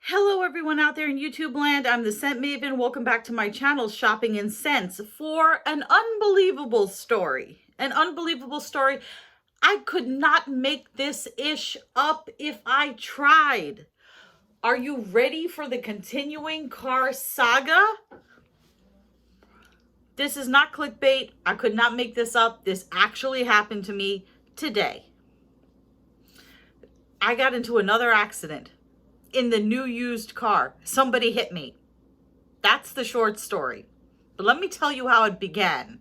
Hello everyone out there in YouTube land. I'm the Scent Maven. Welcome back to my channel, Shopping in Scents, for an unbelievable story. An unbelievable story. I could not make this ish up if I tried. Are you ready for the continuing car saga? This is not clickbait. I could not make this up. This actually happened to me today. I got into another accident in the new used car. Somebody hit me. That's the short story. But let me tell you how it began.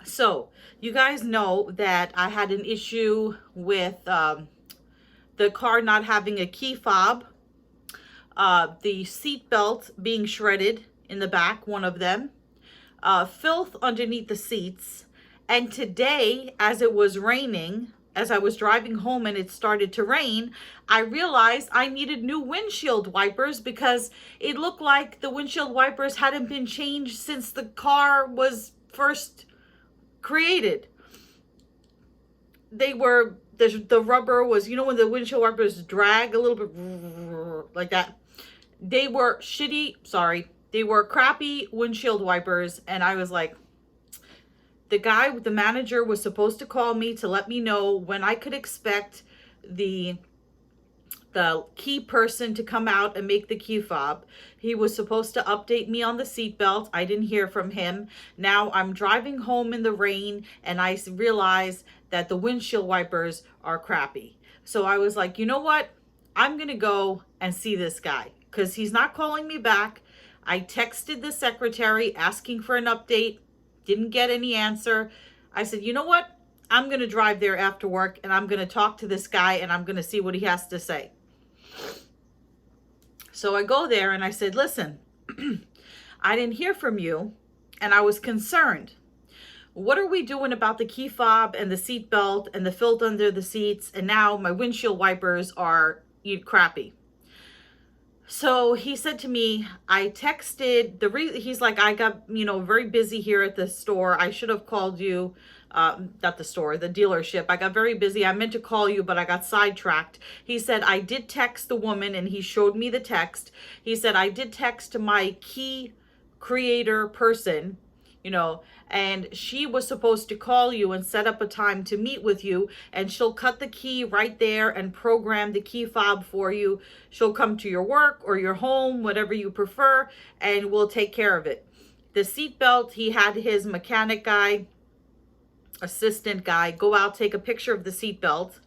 So, you guys know that I had an issue with the car not having a key fob, the seat belt being shredded in the back, one of them, filth underneath the seats. And today, as it was raining, as I was driving home and it started to rain, I realized I needed new windshield wipers because it looked like the windshield wipers hadn't been changed since the car was first created. They were, the rubber was, you know when the windshield wipers drag a little bit like that? They were they were crappy windshield wipers, and I was like, the manager was supposed to call me to let me know when I could expect the key person to come out and make the key fob. He was supposed to update me on the seatbelt. I didn't hear from him. Now I'm driving home in the rain and I realize that the windshield wipers are crappy. So I was like, you know what? I'm going to go and see this guy because he's not calling me back. I texted the secretary asking for an update. Didn't get any answer. I said, you know what? I'm going to drive there after work and I'm going to talk to this guy and I'm going to see what he has to say. So I go there and I said, listen, I didn't hear from you and I was concerned. What are we doing about the key fob and the seat belt and the filth under the seats? And now my windshield wipers are crappy. So he said to me, I texted he's like, I got, very busy here at the store. I should have called you, not the store, the dealership. I got very busy. I meant to call you, but I got sidetracked. He said, I did text the woman and he showed me the text. He said, I did text my key creator person, and she was supposed to call you and set up a time to meet with you, and she'll cut the key right there and program the key fob for you. She'll come to your work or your home, whatever you prefer, and we'll take care of it. The seatbelt, he had his mechanic guy, assistant guy, go out, take a picture of the seatbelt,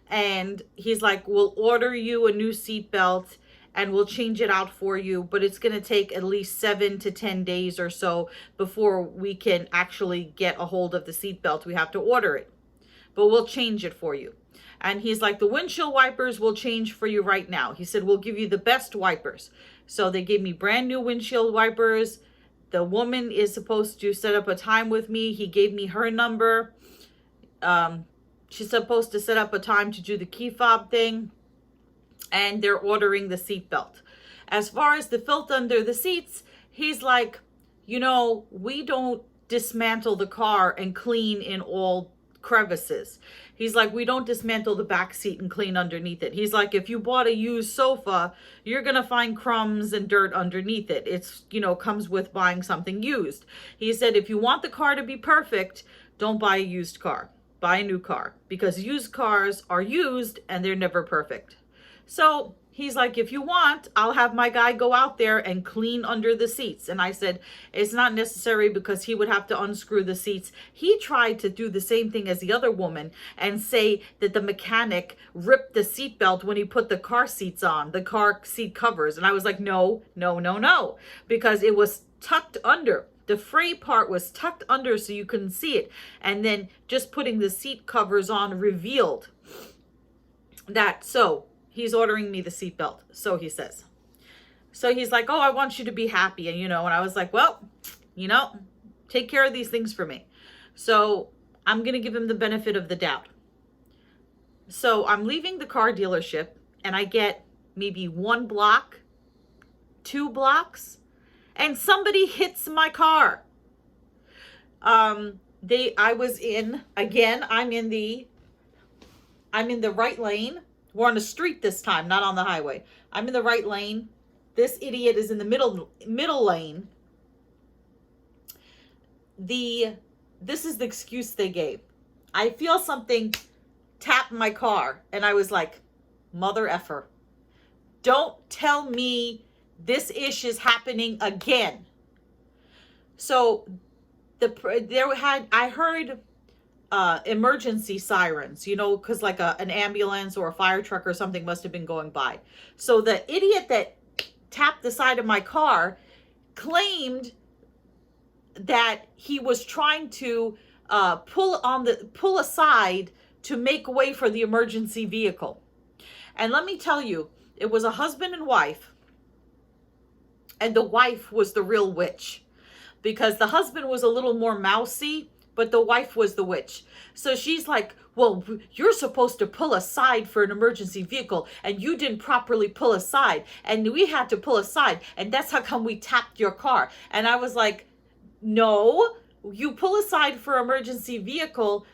and he's like, we'll order you a new seatbelt and we'll change it out for you, but it's going to take at least 7 to 10 days or so before we can actually get a hold of the seatbelt. We have to order it, but we'll change it for you. And he's like, the windshield wipers will change for you right now. He said, we'll give you the best wipers. So they gave me brand new windshield wipers. The woman is supposed to set up a time with me. He gave me her number. She's supposed to set up a time to do the key fob thing. And they're ordering the seatbelt. As far as the filth under the seats, he's like, we don't dismantle the car and clean in all crevices. He's like, we don't dismantle the back seat and clean underneath it. He's like, if you bought a used sofa, you're going to find crumbs and dirt underneath it. It's, comes with buying something used. He said, if you want the car to be perfect, don't buy a used car. Buy a new car, because used cars are used and they're never perfect. So he's like, if you want, I'll have my guy go out there and clean under the seats. And I said, it's not necessary because he would have to unscrew the seats. He tried to do the same thing as the other woman and say that the mechanic ripped the seatbelt when he put the car seats on, the car seat covers. And I was like, no, because it was tucked under. The fray part was tucked under so you couldn't see it. And then just putting the seat covers on revealed that. So he's ordering me the seatbelt, so he says. So he's like, oh, I want you to be happy. And, and I was like, well, take care of these things for me. So I'm going to give him the benefit of the doubt. So I'm leaving the car dealership and I get maybe 1 block, 2 blocks, and somebody hits my car. I'm in the right lane. We're on the street this time, not on the highway. I'm in the right lane. This idiot is in the middle lane. This is the excuse they gave. I feel something tap my car, and I was like, mother effer. Don't tell me this ish is happening again. So I heard emergency sirens, you know, because like an ambulance or a fire truck or something must have been going by. So the idiot that tapped the side of my car claimed that he was trying to pull aside to make way for the emergency vehicle. And let me tell you, it was a husband and wife, and the wife was the real witch, because the husband was a little more mousy, but the wife was the witch. So she's like, well, you're supposed to pull aside for an emergency vehicle, and you didn't properly pull aside, and we had to pull aside, and that's how come we tapped your car. And I was like, no, you pull aside for emergency vehicle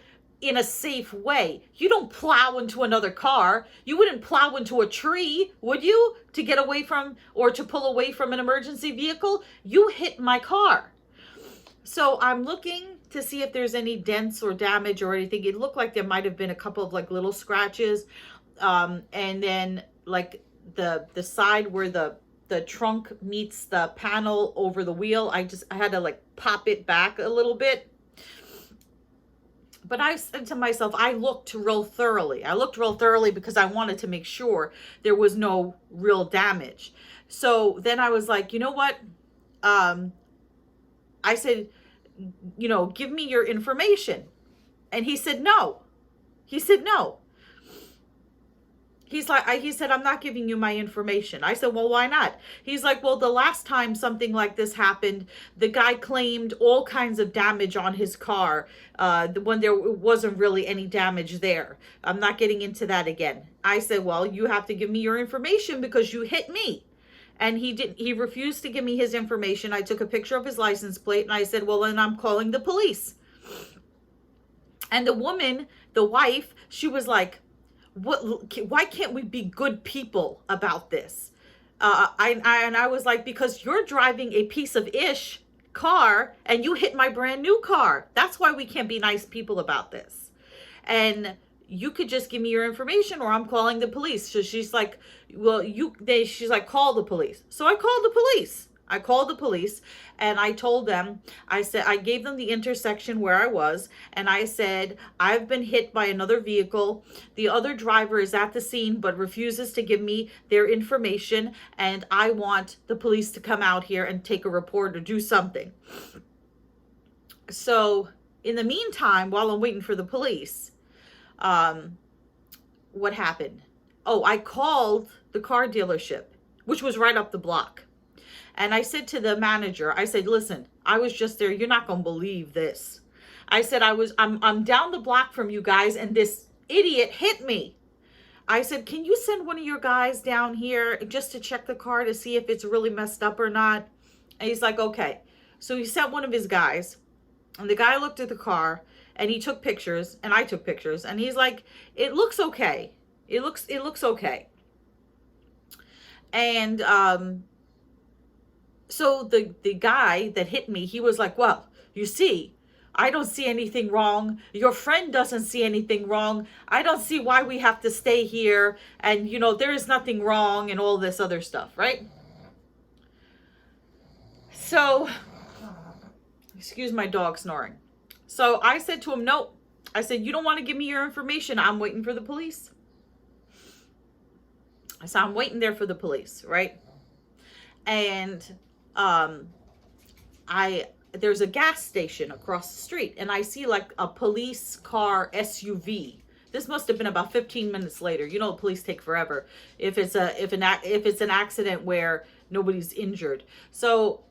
in a safe way. You don't plow into another car. You wouldn't plow into a tree, would you? To get away from, or to pull away from an emergency vehicle? You hit my car. So I'm looking to see if there's any dents or damage or anything. It looked like there might have been a couple of like little scratches. And then like the side where the trunk meets the panel over the wheel, I had to like pop it back a little bit. But I said to myself, I looked real thoroughly. I looked real thoroughly because I wanted to make sure there was no real damage. So then I was like, you know what? I said, you know, give me your information. And he said, no. He said, no. He said, I'm not giving you my information. I said, well, why not? He's like, well, the last time something like this happened, the guy claimed all kinds of damage on his car when there wasn't really any damage there. I'm not getting into that again. I said, well, you have to give me your information because you hit me. And he refused to give me his information. I took a picture of his license plate and I said, well, then I'm calling the police. And the woman, the wife, she was like, why can't we be good people about this? And I was like, because you're driving a piece of ish car and you hit my brand new car. That's why we can't be nice people about this. And you could just give me your information or I'm calling the police. So she's like, well, she's like, call the police. So I called the police. I called the police and I told them, I said, I gave them the intersection where I was. And I said, I've been hit by another vehicle. The other driver is at the scene, but refuses to give me their information. And I want the police to come out here and take a report or do something. So in the meantime, while I'm waiting for the police, what happened? Oh, I called the car dealership, which was right up the block. And I said to the manager, I said, listen, I was just there. You're not going to believe this. I said, I'm down the block from you guys and this idiot hit me. I said, can you send one of your guys down here just to check the car to see if it's really messed up or not? And he's like, okay. So he sent one of his guys and the guy looked at the car and he took pictures and I took pictures and he's like, it looks okay. It looks okay. And, so the guy that hit me, he was like, well, you see, I don't see anything wrong. Your friend doesn't see anything wrong. I don't see why we have to stay here. And, you know, there is nothing wrong and all this other stuff, right? So, excuse my dog snoring. So I said to him, no. I said, you don't want to give me your information. I'm waiting for the police. I said, I'm waiting there for the police, right? And there's a gas station across the street and I see like a police car SUV. This must have been about 15 minutes later. You know, police take forever if it's an accident where nobody's injured. So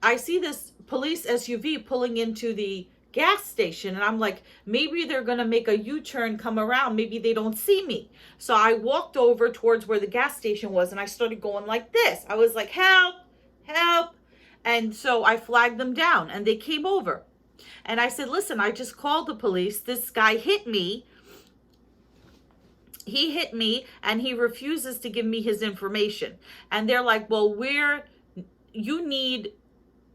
I see this police SUV pulling into the gas station and I'm like, maybe they're going to make a U-turn, come around. Maybe they don't see me. So I walked over towards where the gas station was and I started going like this. I was like, help, help. And so I flagged them down and they came over. And I said, listen, I just called the police. This guy hit me. He hit me and he refuses to give me his information. And they're like, well, you need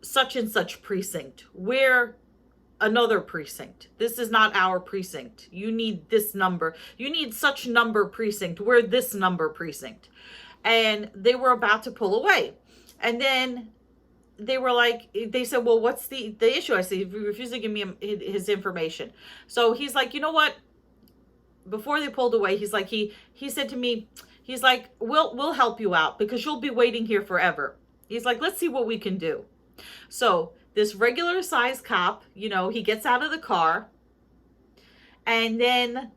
such and such precinct. We're another precinct. This is not our precinct. You need this number. You need such number precinct. We're this number precinct. And they were about to pull away. And then they were like, they said, well, what's the issue? I said, he refused to give me his information. So he's like, you know what? Before they pulled away, he's like, he said to me, he's like, we'll help you out because you'll be waiting here forever. He's like, let's see what we can do. So this regular sized cop, he gets out of the car, and then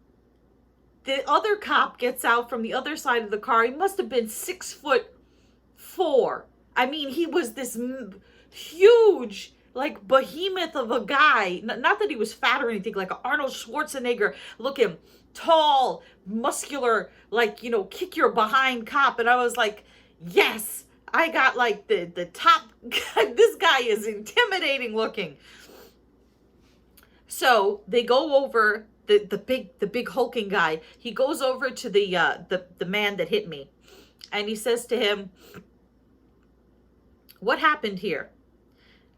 the other cop gets out from the other side of the car. He must have been 6'4". I mean, he was this huge, like, behemoth of a guy. Not that he was fat or anything, like Arnold Schwarzenegger looking, tall, muscular, like, kick your behind cop. And I was like, yes, I got like the top. This guy is intimidating looking. So they go over the big hulking guy. He goes over to the man that hit me, and he says to him, what happened here?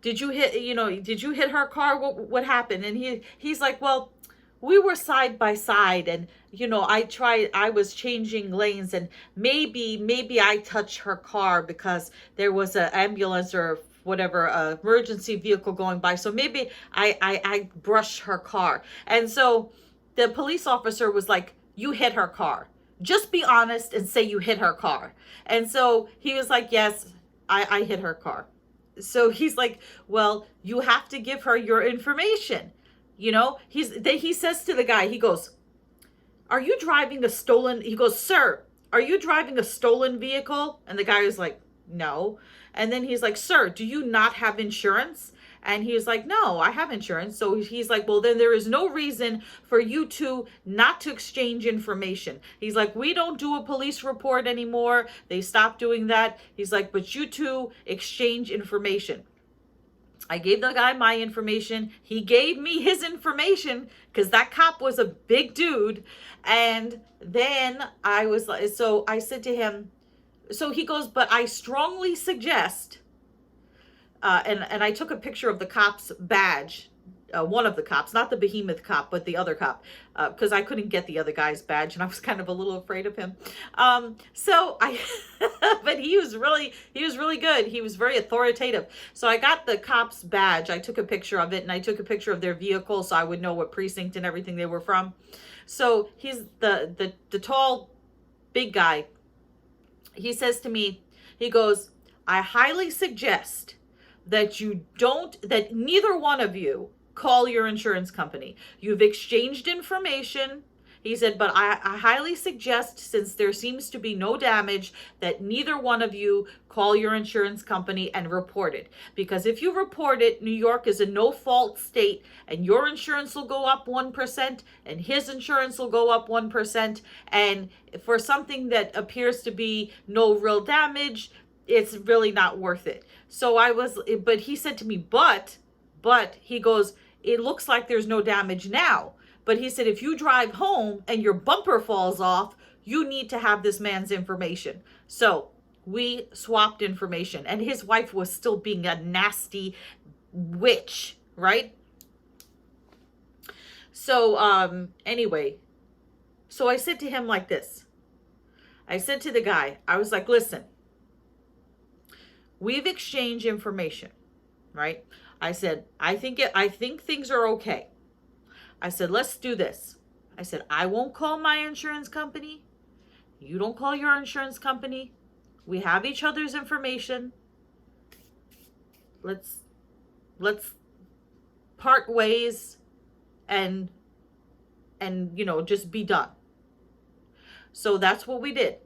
Did you hit her car? What happened? And he's like, well, we were side by side, and I was changing lanes, and maybe I touched her car because there was an ambulance or whatever, emergency vehicle going by. So maybe I brushed her car. And so the police officer was like, you hit her car. Just be honest and say you hit her car. And so he was like, yes, I hit her car. So he's like, well, you have to give her your information. He says to the guy, he goes, are you driving a stolen? He goes, sir, are you driving a stolen vehicle? And the guy is like, no. And then he's like, sir, do you not have insurance? And he's like, no, I have insurance. So he's like, well, then there is no reason for you two not to exchange information. He's like, we don't do a police report anymore. They stopped doing that. He's like, but you two exchange information. I gave the guy my information. He gave me his information because that cop was a big dude. And then I was like, so I said to him, so he goes, but I strongly suggest, and I took a picture of the cop's badge, one of the cops, not the behemoth cop, but the other cop, because I couldn't get the other guy's badge, and I was kind of a little afraid of him. But he was really good. He was very authoritative. So I got the cop's badge. I took a picture of it, and I took a picture of their vehicle so I would know what precinct and everything they were from. So he's the tall, big guy. He says to me, he goes, I highly suggest that neither one of you call your insurance company. You've exchanged information. He said, but I highly suggest, since there seems to be no damage, that neither one of you call your insurance company and report it. Because if you report it, New York is a no-fault state, and your insurance will go up 1%, and his insurance will go up 1%. And for something that appears to be no real damage, it's really not worth it. So but he said to me, but he goes, it looks like there's no damage now. But he said, if you drive home and your bumper falls off, you need to have this man's information. So we swapped information, and his wife was still being a nasty witch, right? So anyway, so I said to him like this. I said to the guy, I was like, listen, we've exchanged information, right? I said, I think things are okay. I said, let's do this. I said, I won't call my insurance company. You don't call your insurance company. We have each other's information. Let's part ways and just be done. So that's what we did.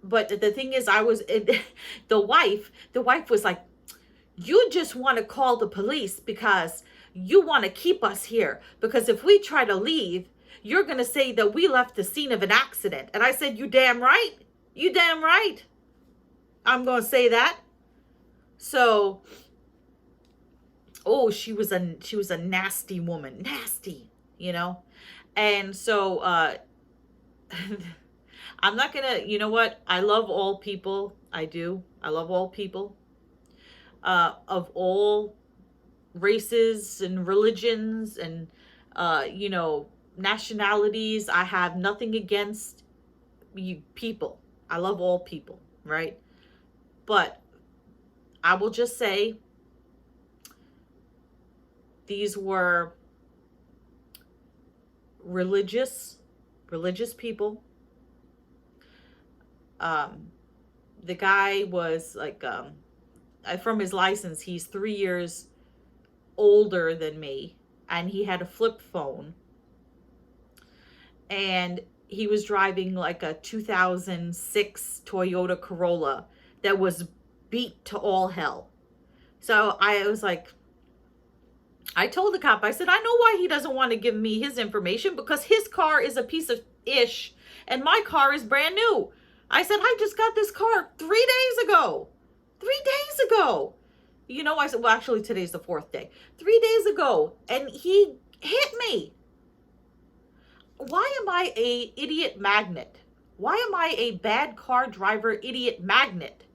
But the thing is, the wife was like, you just want to call the police because you want to keep us here. Because if we try to leave, you're going to say that we left the scene of an accident. And I said, you damn right. You damn right. I'm going to say that. So, she was a nasty woman. Nasty, And so I'm not gonna, you know what? I love all people. I do. I love all people of all races and religions and, nationalities. I have nothing against you people. I love all people, right? But I will just say these were religious people. Um, the guy was like, from his license, he's 3 years older than me, and he had a flip phone, and he was driving like a 2006 Toyota Corolla that was beat to all hell. So I was like, I told the cop, I said, I know why he doesn't want to give me his information, because his car is a piece of ish and my car is brand new. I said, I just got this car 3 days ago. 3 days ago. I said, well, actually, today's the 4th day. 3 days ago. And he hit me. Why am I a idiot magnet? Why am I a bad car driver idiot magnet?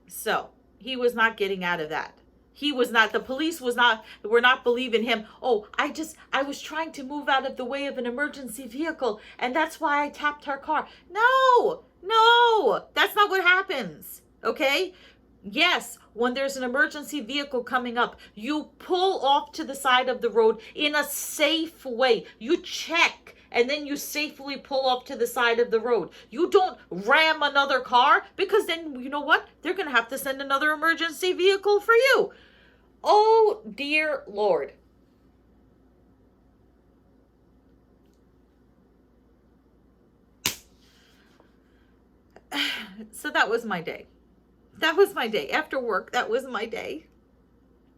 So he was not getting out of that. He was not, the police were not believing him. Oh, I was trying to move out of the way of an emergency vehicle, and that's why I tapped her car. No, that's not what happens. Okay? Yes, when there's an emergency vehicle coming up, you pull off to the side of the road in a safe way. You check, and then you safely pull off to the side of the road. You don't ram another car, because then, you know what? They're going to have to send another emergency vehicle for you. Oh, dear Lord. So that was my day. That was my day. After work, that was my day.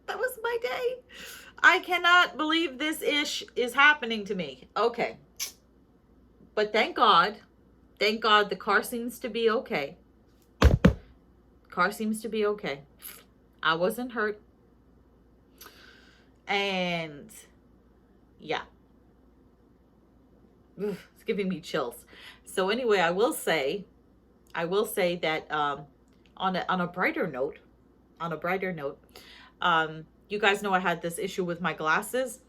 That was my day. I cannot believe this ish is happening to me. Okay. But thank God the car seems to be okay. Car seems to be okay. I wasn't hurt. And yeah. Ugh, it's giving me chills. So anyway, I will say that on a brighter note, you guys know I had this issue with my glasses.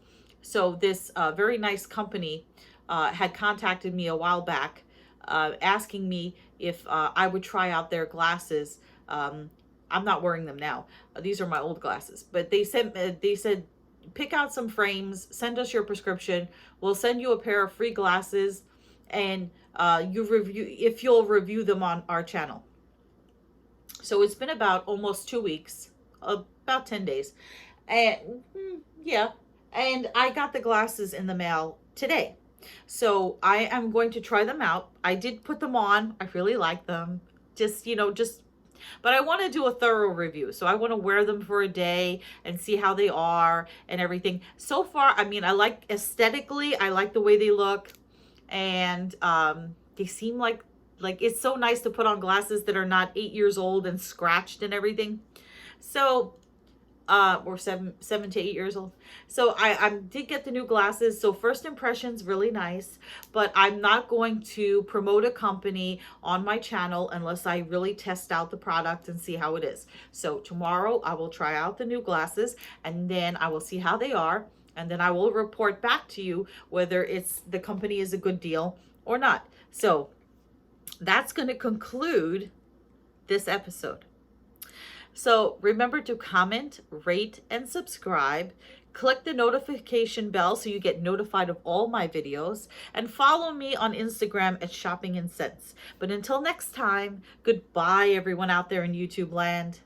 So this very nice company had contacted me a while back, asking me if I would try out their glasses. I'm not wearing them now. These are my old glasses, but they said, pick out some frames, send us your prescription. We'll send you a pair of free glasses, and you'll review them on our channel. So it's been about almost 2 weeks, about 10 days. And yeah, and I got the glasses in the mail today. So I am going to try them out. I did put them on. I really like them. But I want to do a thorough review. So I want to wear them for a day and see how they are and everything. So far, I mean, I like aesthetically, I like the way they look. And they seem like it's so nice to put on glasses that are not 8 years old and scratched and everything. So or 7 to 8 years old. So I did get the new glasses. So first impressions, really nice, but I'm not going to promote a company on my channel unless I really test out the product and see how it is. So tomorrow I will try out the new glasses, and then I will see how they are. And then I will report back to you whether the company is a good deal or not. So that's going to conclude this episode. So remember to comment, rate, and subscribe. Click the notification bell so you get notified of all my videos. And follow me on Instagram at Shopping and Sense. But until next time, goodbye everyone out there in YouTube land.